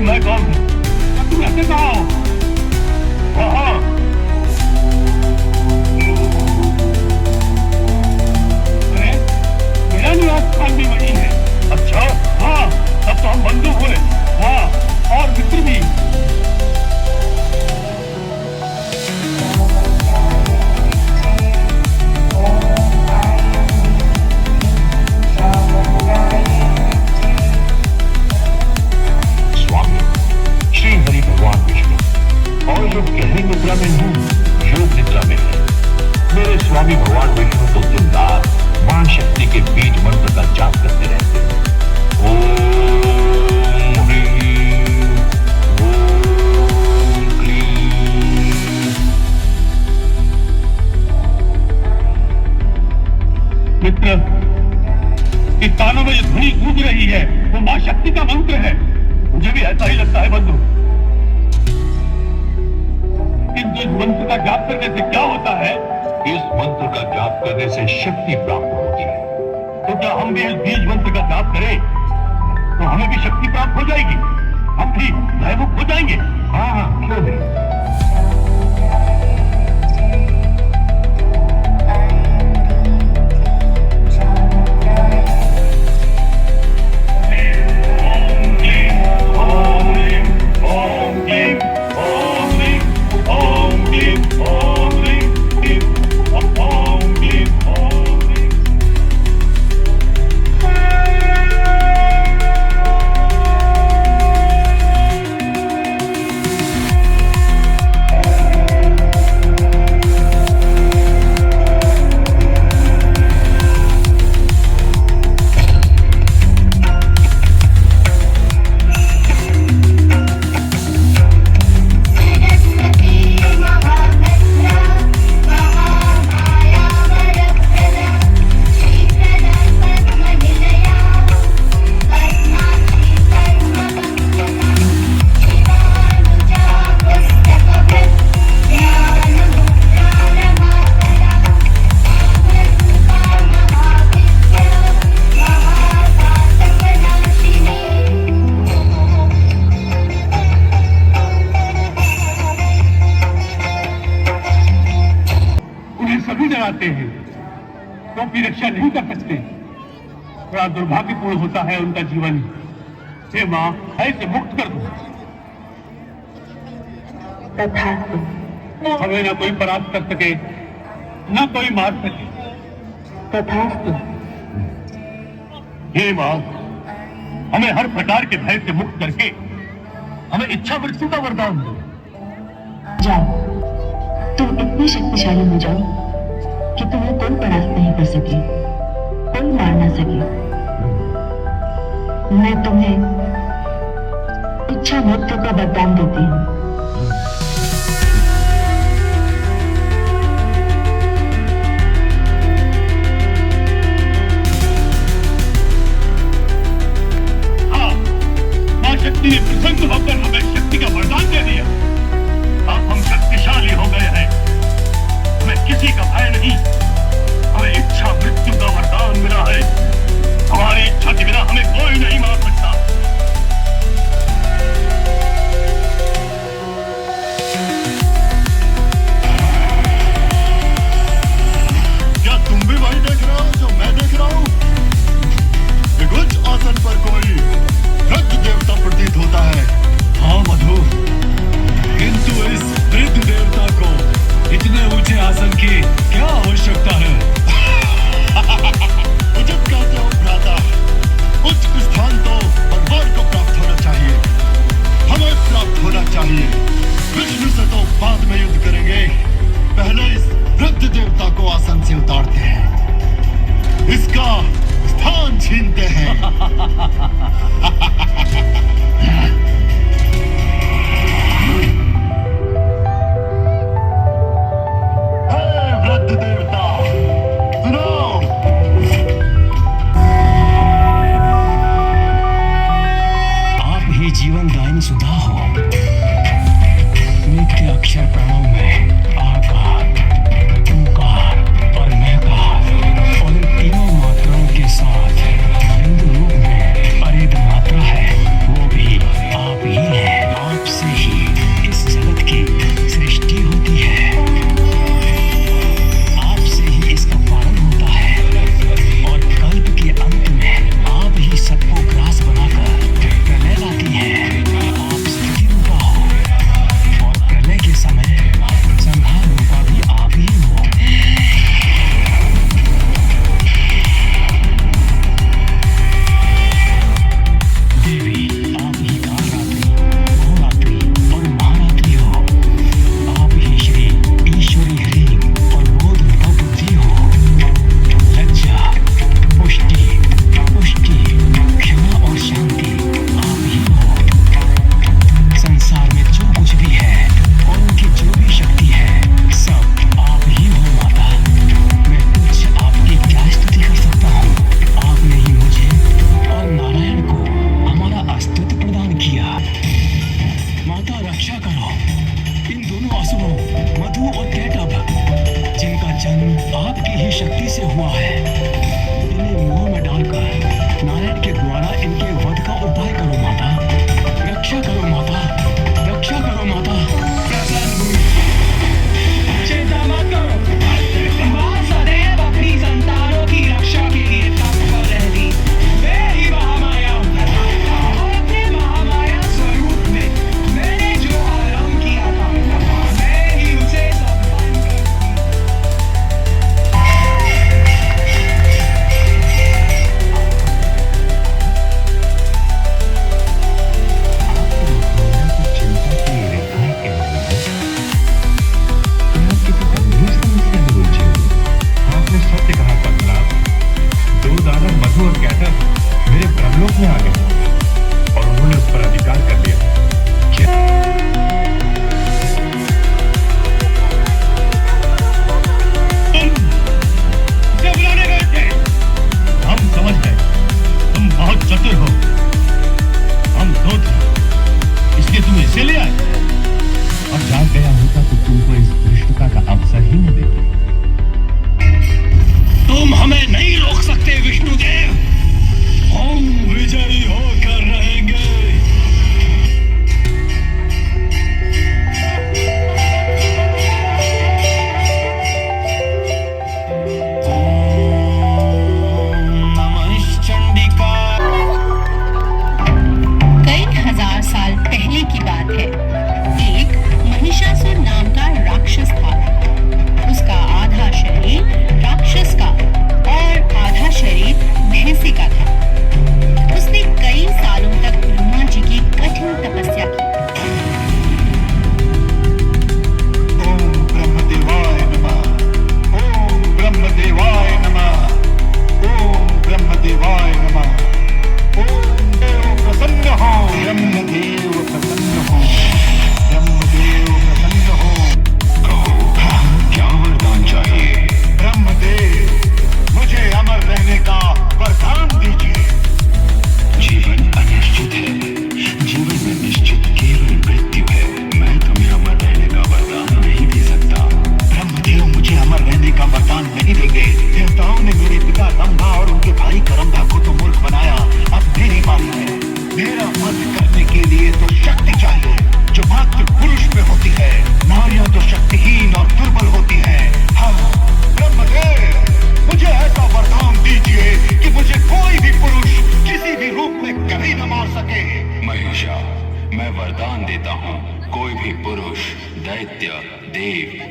मैं कौन हूँ? तुम रहते कहाँ हो? वहाँ अरे मेरा निवास स्थान भी वही है। अच्छा हाँ, तब तो हम बंधु हुए। हाँ, और मित्र भी। गहरी निद्रा में हूँ, योग निद्रा में है। मेरे स्वामी भगवान विष्णु तो दिन रात मां शक्ति के बीज मंत्र का जाप करते रहते हैं। ओम ह्रीं, ओम क्लीं। मित्र, इस कानों में जो ध्वनि गूंज रही है वो मां शक्ति का मंत्र है। मुझे भी ऐसा ही लगता है बंधु। इस मंत्र का जाप करने से क्या होता है? इस मंत्र का जाप करने से शक्ति प्राप्त होती है। तो क्या हम भी इस बीज मंत्र का जाप करें तो हमें भी शक्ति प्राप्त हो जाएगी, हम भी भयमुक्त हो जाएंगे। हाँ हाँ, क्यों नहीं। क्योंकि रक्षा नहीं कर सकते। बड़ा दुर्भाग्यपूर्ण होता है उनका जीवन। हे मां, ऐसे मुक्त कर दो। तथास्तु। हमें ना कोई परास्त कर सके, ना कोई मार सके। तथास्तु। हे मां, हमें हर प्रकार के भय से मुक्त करके हमें इच्छा मृत्यु का वरदान दो। जाओ, तुम इतने शक्तिशाली हो जाओ कि तुम्हें कोई परास्त नहीं कर सके, कोई मार ना सके। मैं तुम्हें इच्छा मृत्यु का वरदान देती हूँ। हाँ, मां शक्ति ने प्रसन्न होकर हमें शक्ति का वरदान दे दिया। अब हम शक्तिशाली हो गए हैं। हमें किसी का भय नहीं, हमें इच्छा मृत्यु का वरदान मिला है। हमारी इच्छा के बिना हमें कोई नहीं मार सकता।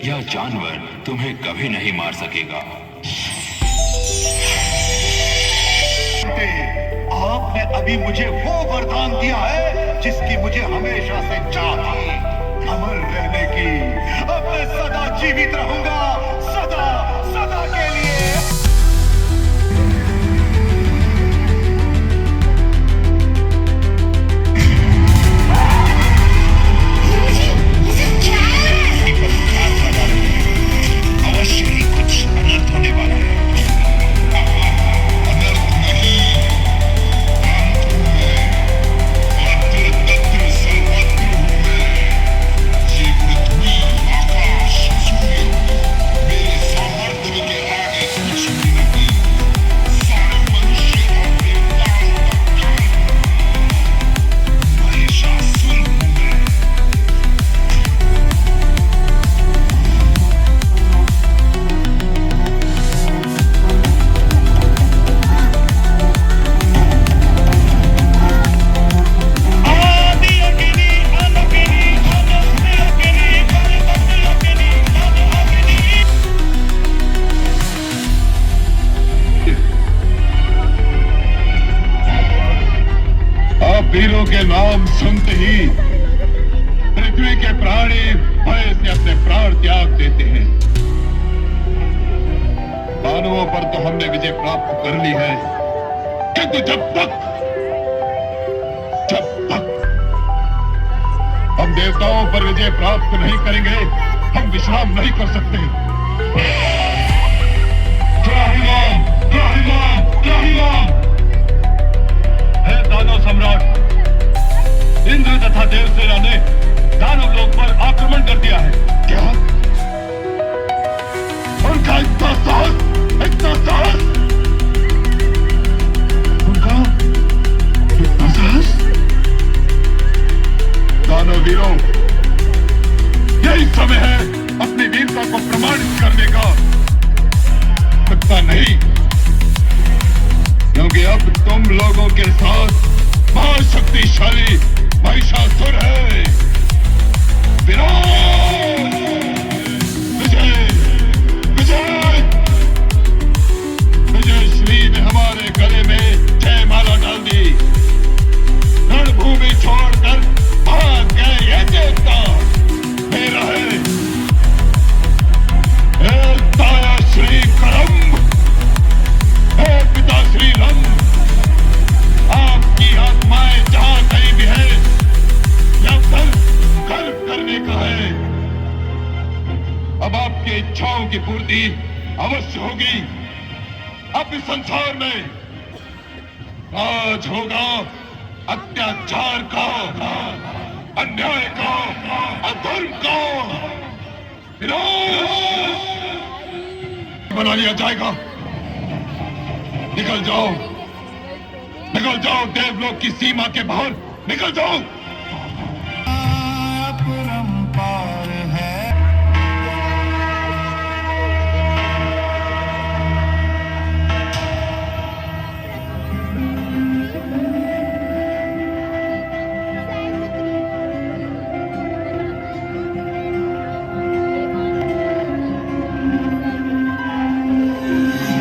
यह जानवर तुम्हें कभी नहीं मार सकेगा। आपने अभी मुझे वो वरदान दिया है जिसकी मुझे हमेशा से चाह थी, अमर रहने की। अब मैं सदा जीवित रहूंगा, सदा सदा के लिए। अवश्य ही कुछ अनर्थ होने वाला है। वीरों के नाम सुनते ही पृथ्वी के प्राणी भय से अपने प्राण त्याग देते हैं। दानवों पर तो हमने विजय प्राप्त कर ली है, किंतु जब तक हम देवताओं पर विजय प्राप्त नहीं करेंगे, हम विश्राम नहीं कर सकते। त्राहिमाम, त्राहिमाम, त्राहिमाम। हे दानव सम्राट, इंद्र तथा देवसेना ने दानव लोक पर आक्रमण कर दिया है। क्या? उनका इतना साहस, इतना साहस, उनका इतना साहस। दानव वीरों, यही समय है अपनी वीरता को प्रमाणित करने का। सकता नहीं, क्योंकि अब तुम लोगों के साथ महाशक्तिशाली महिषासुर है। विराट! विजय! विजय! विजय श्री ने हमारे गले में जयमाला डाल दी। रणभूमि छोड़कर भाग गए ये देवता मेरा है। हे ताया श्री करम, हे पिता श्री लंग, आपकी आत्माएं जहां कहीं भी है, यह गर्व करने का है। अब आपकी इच्छाओं की पूर्ति अवश्य होगी। अब इस संसार में राज होगा अत्याचार का, अन्याय का, अधर्म का विनाश बना लिया जाएगा। निकल जाओ, निकल जाओ, देवलोक की सीमा के बाहर निकल जाओ। अपरंपार है।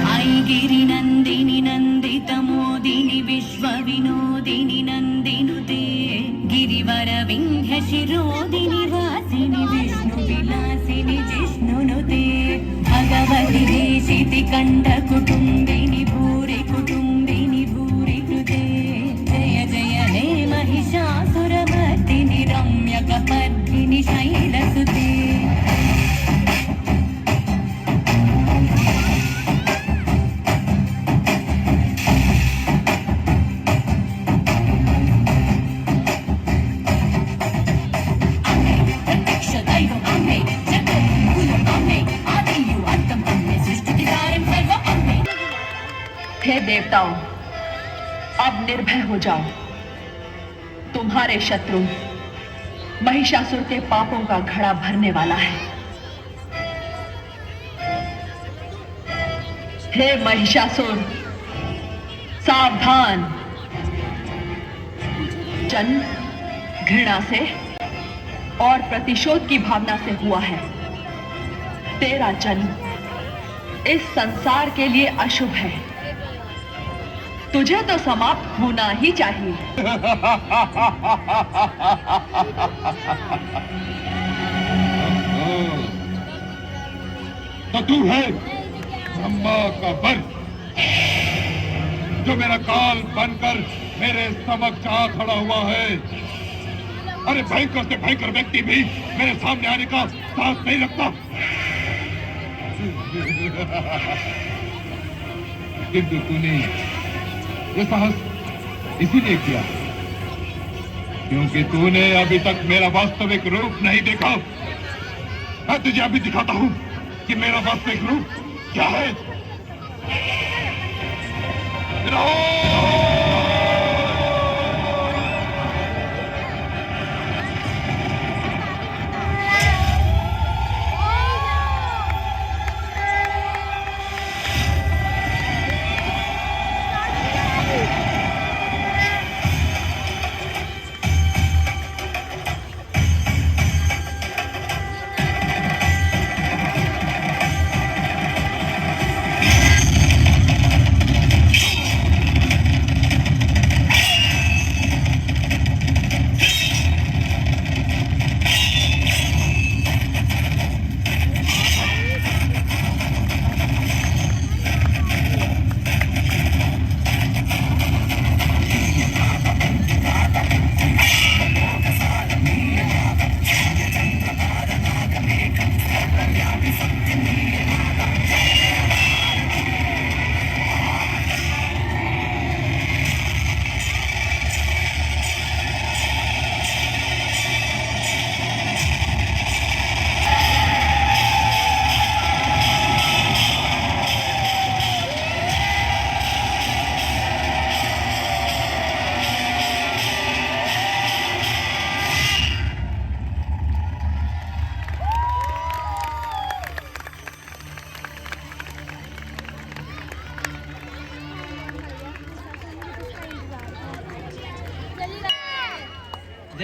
आई गिरि नंदिनी नंदित मोदिनी विश्व विनोदिनी नंदिनुते गिरिवर विंध्य शिरोदिनी वासिनी विष्णु विलासिनी जिष्णुनुते भगवति देशिति कंठ कुटुंबिनी भूरि कुटुंबिनी भूरि कृते जय जय हे महिषासुरमर्दिनि रम्यकपर्दिनि शैलसुते। हे देवताओं, अब निर्भय हो जाओ। तुम्हारे शत्रु महिषासुर के पापों का घड़ा भरने वाला है। हे महिषासुर, सावधान। जन्म घृणा से और प्रतिशोध की भावना से हुआ है। तेरा जन्म इस संसार के लिए अशुभ है। तुझे तो समाप्त होना ही चाहिए। तो तू है ब्रह्मा का वर, जो मेरा काल बनकर मेरे समक्ष आ खड़ा हुआ है। अरे भयंकर से भयंकर व्यक्ति भी मेरे सामने आने का साहस नहीं रखता। किंतु तूने ये साहस इसीलिए किया क्योंकि तूने अभी तक मेरा वास्तविक रूप नहीं देखा। मैं तुझे अभी दिखाता हूं कि मेरा वास्तविक रूप क्या है।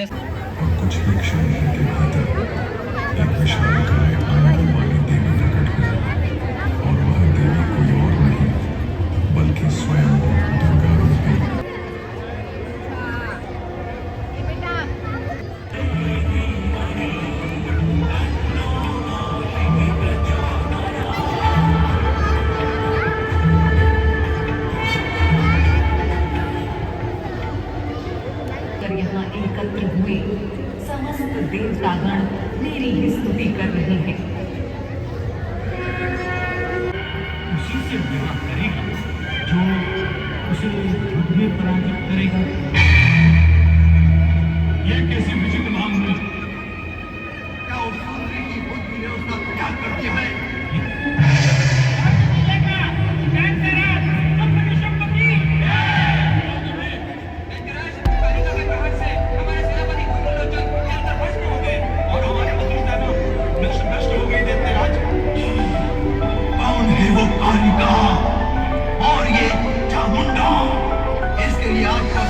और कुछ ही क्षण के भीतर एक विशाल काय आनंद वाली देवी प्रकट हुई और वह देवी कोई और नहीं बल्कि स्वयं दुर्गा रूपी। यहाँ एकत्र हुए समस्त देवतागण मेरी ही स्तुति कर रहे हैं। उसी से विवाह करेगा जो उसे युद्ध में पराजित करेगा। यह कैसी विचित्र मांग हुई? क्या उस सूर्य की बुद्धि ने उसका त्याग कर दिया है? वो कालिका और ये चामुंडा, इसके लिए आज का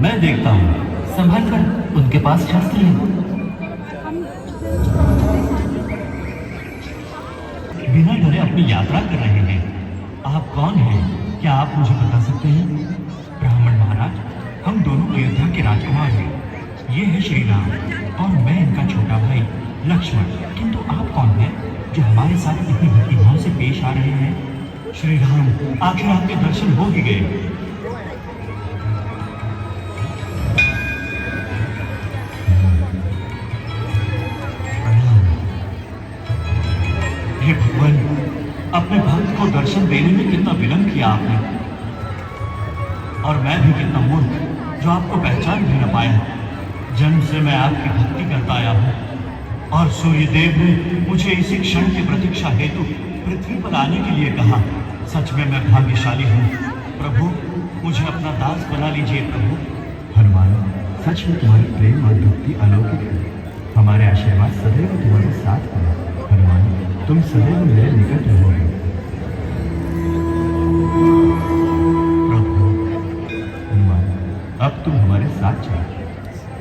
मैं देखता हूँ। संभल कर, उनके पास शस्त्र है। बिना डरे अपनी यात्रा कर रहे हैं। आप कौन हैं? क्या आप मुझे बता सकते हैं? ब्राह्मण महाराज, हम दोनों अयोध्या के राजकुमार हैं। ये है श्री राम और मैं इनका छोटा भाई लक्ष्मण। किंतु आप कौन हैं जो हमारे साथ इतनी भक्तिभाव से पेश आ रहे हैं? श्री राम, आखिर आपके दर्शन हो ही गए। हे भगवान, अपने भक्त को दर्शन देने में कितना विलंब किया आपने, और मैं भी कितना मूर्ख जो आपको पहचान भी न पाया। जन्म से मैं आपकी भक्ति करता आया हूँ और सूर्यदेव ने मुझे इसी क्षण की प्रतीक्षा हेतु पृथ्वी पर आने के लिए कहा। सच में मैं भाग्यशाली हूँ। प्रभु, मुझे अपना दास बना लीजिए प्रभु। हनुमान, सच में तुम्हारी प्रेम और भक्ति अलौकिक है। हमारे आशीर्वाद सदैव तुम्हारे साथ है। हनुमान, तुम सदैव मेरे निकट रहोगे। प्रभु, हनुमान, अब तुम हमारे साथ चलो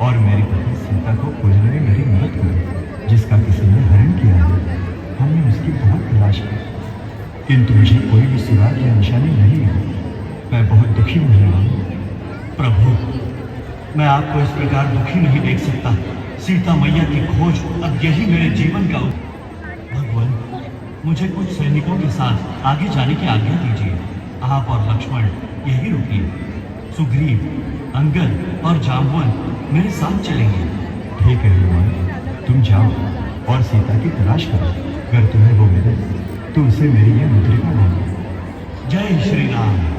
और मेरी पत्नी सीता को खोजने में मेरी मदद करो, जिसका किसी ने हरण किया है। हमने उसकी बहुत तलाश की, किंतु मुझे कोई भी सुराग या निशानी नहीं मिली। मैं बहुत दुखी हूँ। प्रभु, मैं आपको इस प्रकार दुखी नहीं देख सकता। सीता मैया की खोज अब यही मेरे जीवन का भगवान, मुझे कुछ सैनिकों के साथ आगे जाने की आज्ञा दीजिए। आप और लक्ष्मण यही रुकिए। सुग्रीव, अंगद और जाम्बवन मेरे साथ चलेंगे। ठीक है हनुमान, तुम जाओ और सीता की तलाश करो। अगर तुम्हें वो मिले तो उसे मेरी यह मुद्रिका देना। जय श्री राम।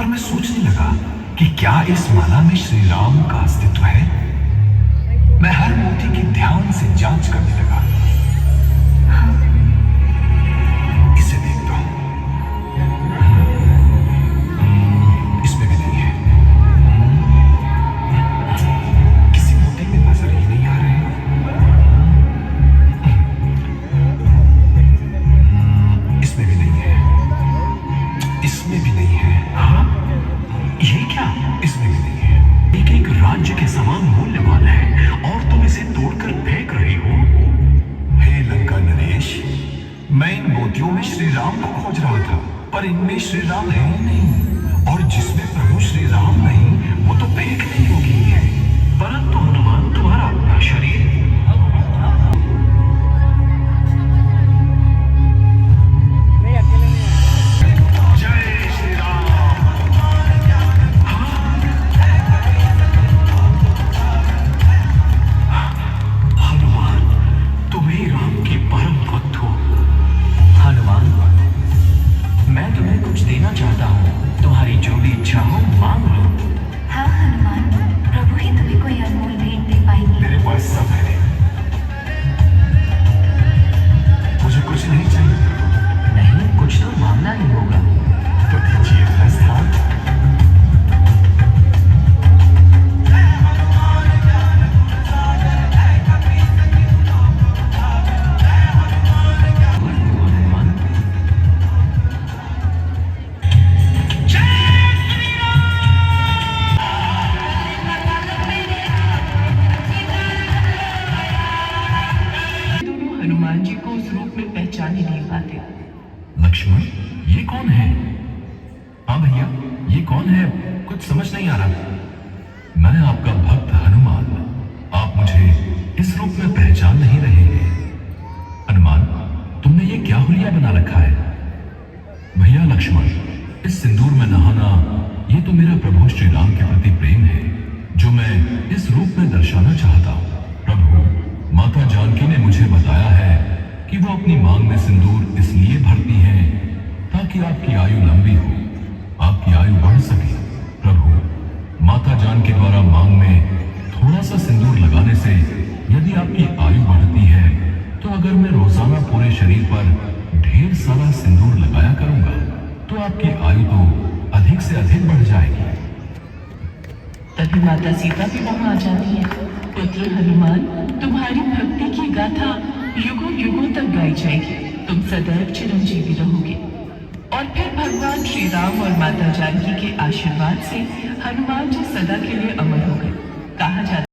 पर मैं सोचने लगा कि क्या इस माला में श्री राम का अस्तित्व है। मैं हर मोती की ध्यान से जांच करने लगा। इसे देखता हूं, इसमें भी नहीं है। किसी मोती में नजर ही नहीं आ रहे। इसमें भी नहीं है, इसमें भी नहीं है। हाँ, ये क्या? इसमें भी नहीं है। एक एक राज्य के समान मूल्यवान है और तुम इसे तोड़कर फेंक रही हो। हे लंका नरेश, मैं इन मोतियों में श्री राम को खोज रहा था, पर इनमें श्री राम है ही नहीं, और जिसमें प्रभु श्री राम नहीं वो तो फेंकने योग्य ही है। परंतु हनुमान, तुम्हारा अपना शरीर हनुमान जी को उस रूप में पहचान ही नहीं पाते। लक्ष्मण, ये कौन है? हाँ भैया, ये कौन है? कुछ समझ नहीं आ रहा। मैं आपका भक्त हनुमान। आप मुझे इस रूप में पहचान नहीं रहे हैं। हनुमान, तुमने ये क्या हुलिया बना रखा है? भैया लक्ष्मण, इस सिंदूर में नहाना ये तो मेरा प्रभु श्री राम के प्रति प्रेम है, जो मैं इस रूप में दर्शाना चाहता हूँ। प्रभु, माता जानकी ने मुझे बताया है कि वो अपनी मांग में सिंदूर इसलिए भरती हैं ताकि आपकी आयु लंबी हो, आपकी आयु बढ़ सके। प्रभु, माता जानकी द्वारा मांग में थोड़ा सा सिंदूर लगाने से यदि आपकी आयु बढ़ती है, तो अगर मैं रोजाना पूरे शरीर पर ढेर सारा सिंदूर लगाया करूंगा तो आपकी आयु तो अधिक से अधिक बढ़ जाएगी। तभी माता सीता भी वहां आ जाती है। पुत्र हनुमान, तुम्हारी भक्ति की गाथा युगों युगों तक गाई जाएगी। तुम सदैव चिरंजीवी रहोगे। और फिर भगवान श्री राम और माता जानकी के आशीर्वाद से हनुमान जी सदा के लिए अमर हो गए। कहा जाता